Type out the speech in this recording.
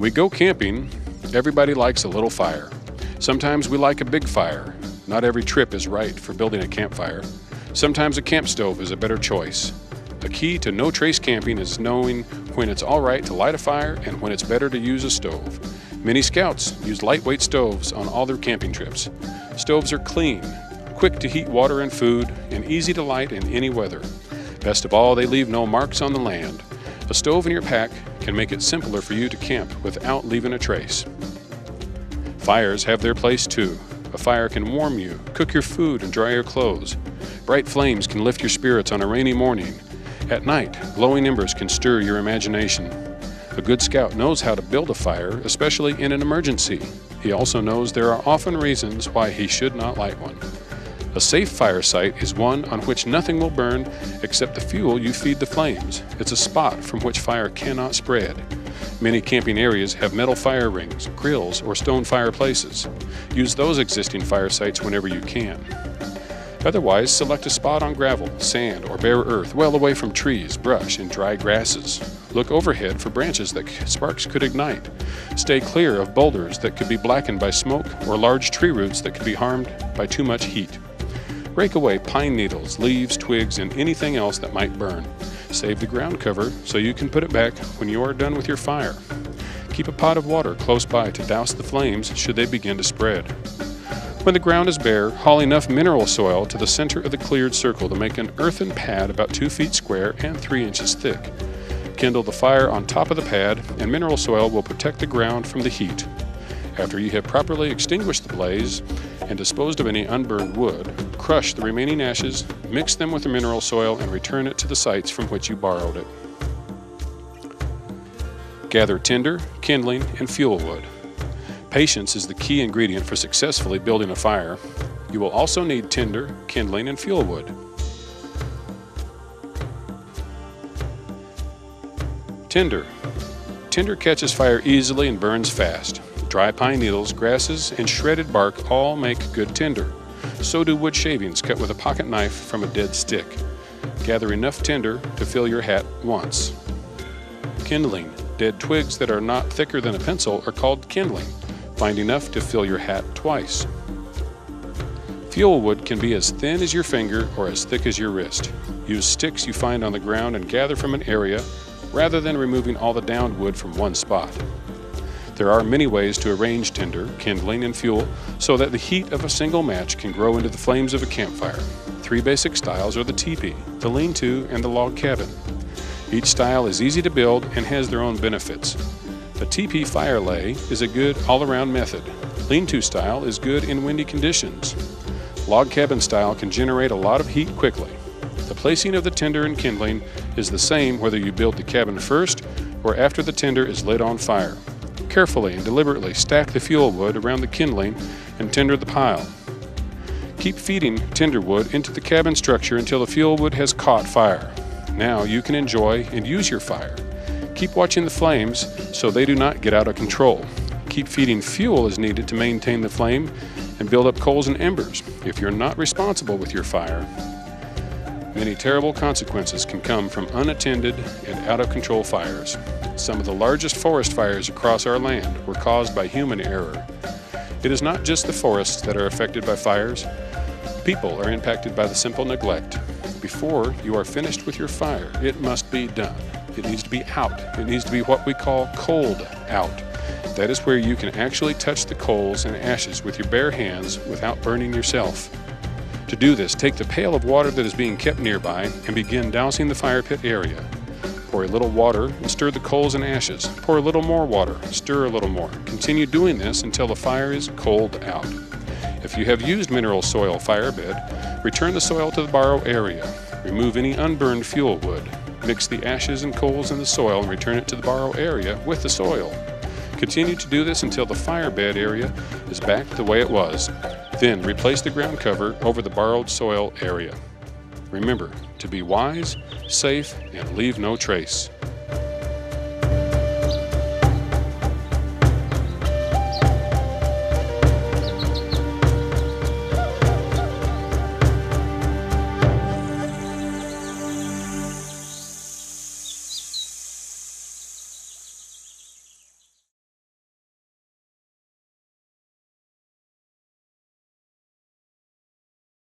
we go camping, everybody likes a little fire. Sometimes we like a big fire. Not every trip is right for building a campfire. Sometimes a camp stove is a better choice. The key to no trace camping is knowing when it's all right to light a fire and when it's better to use a stove. Many scouts use lightweight stoves on all their camping trips. Stoves are clean, quick to heat water and food, and easy to light in any weather. Best of all, they leave no marks on the land. A stove in your pack can make it simpler for you to camp without leaving a trace. Fires have their place too. A fire can warm you, cook your food, and dry your clothes. Bright flames can lift your spirits on a rainy morning. At night, glowing embers can stir your imagination. A good scout knows how to build a fire, especially in an emergency. He also knows there are often reasons why he should not light one. A safe fire site is one on which nothing will burn except the fuel you feed the flames. It's a spot from which fire cannot spread. Many camping areas have metal fire rings, grills, or stone fireplaces. Use those existing fire sites whenever you can. Otherwise, select a spot on gravel, sand, or bare earth well away from trees, brush, and dry grasses. Look overhead for branches that sparks could ignite. Stay clear of boulders that could be blackened by smoke or large tree roots that could be harmed by too much heat. Rake away pine needles, leaves, twigs, and anything else that might burn. Save the ground cover so you can put it back when you are done with your fire. Keep a pot of water close by to douse the flames should they begin to spread. When the ground is bare, haul enough mineral soil to the center of the cleared circle to make an earthen pad about 2 feet square and 3 inches thick. Kindle the fire on top of the pad, and mineral soil will protect the ground from the heat. After you have properly extinguished the blaze and disposed of any unburned wood, crush the remaining ashes, mix them with the mineral soil, and return it to the sites from which you borrowed it. Gather tinder, kindling, and fuel wood. Patience is the key ingredient for successfully building a fire. You will also need tinder, kindling, and fuel wood. Tinder. Tinder catches fire easily and burns fast. Dry pine needles, grasses, and shredded bark all make good tinder. So do wood shavings cut with a pocket knife from a dead stick. Gather enough tinder to fill your hat once. Kindling. Dead twigs that are not thicker than a pencil are called kindling. Find enough to fill your hat twice. Fuel wood can be as thin as your finger or as thick as your wrist. Use sticks you find on the ground and gather from an area rather than removing all the downed wood from one spot. There are many ways to arrange tinder, kindling, and fuel so that the heat of a single match can grow into the flames of a campfire. 3 basic styles are the teepee, the lean-to, and the log cabin. Each style is easy to build and has their own benefits. A teepee fire lay is a good all-around method. Lean-to style is good in windy conditions. Log cabin style can generate a lot of heat quickly. The placing of the tinder and kindling is the same whether you build the cabin first or after the tinder is lit on fire. Carefully and deliberately stack the fuel wood around the kindling and tinder the pile. Keep feeding tinder wood into the cabin structure until the fuel wood has caught fire. Now you can enjoy and use your fire. Keep watching the flames so they do not get out of control. Keep feeding fuel as needed to maintain the flame and build up coals and embers if you're not responsible with your fire. Many terrible consequences can come from unattended and out-of-control fires. Some of the largest forest fires across our land were caused by human error. It is not just the forests that are affected by fires. People are impacted by the simple neglect. Before you are finished with your fire, it must be done. It needs to be out. It needs to be what we call cold out. That is where you can actually touch the coals and ashes with your bare hands without burning yourself. To do this, take the pail of water that is being kept nearby and begin dousing the fire pit area. Pour a little water and stir the coals and ashes. Pour a little more water, stir a little more. Continue doing this until the fire is cold out. If you have used mineral soil fire bed, return the soil to the borrow area. Remove any unburned fuel wood. Mix the ashes and coals in the soil and return it to the borrow area with the soil. Continue to do this until the fire bed area is back the way it was. Then replace the ground cover over the borrowed soil area. Remember to be wise, safe, and leave no trace.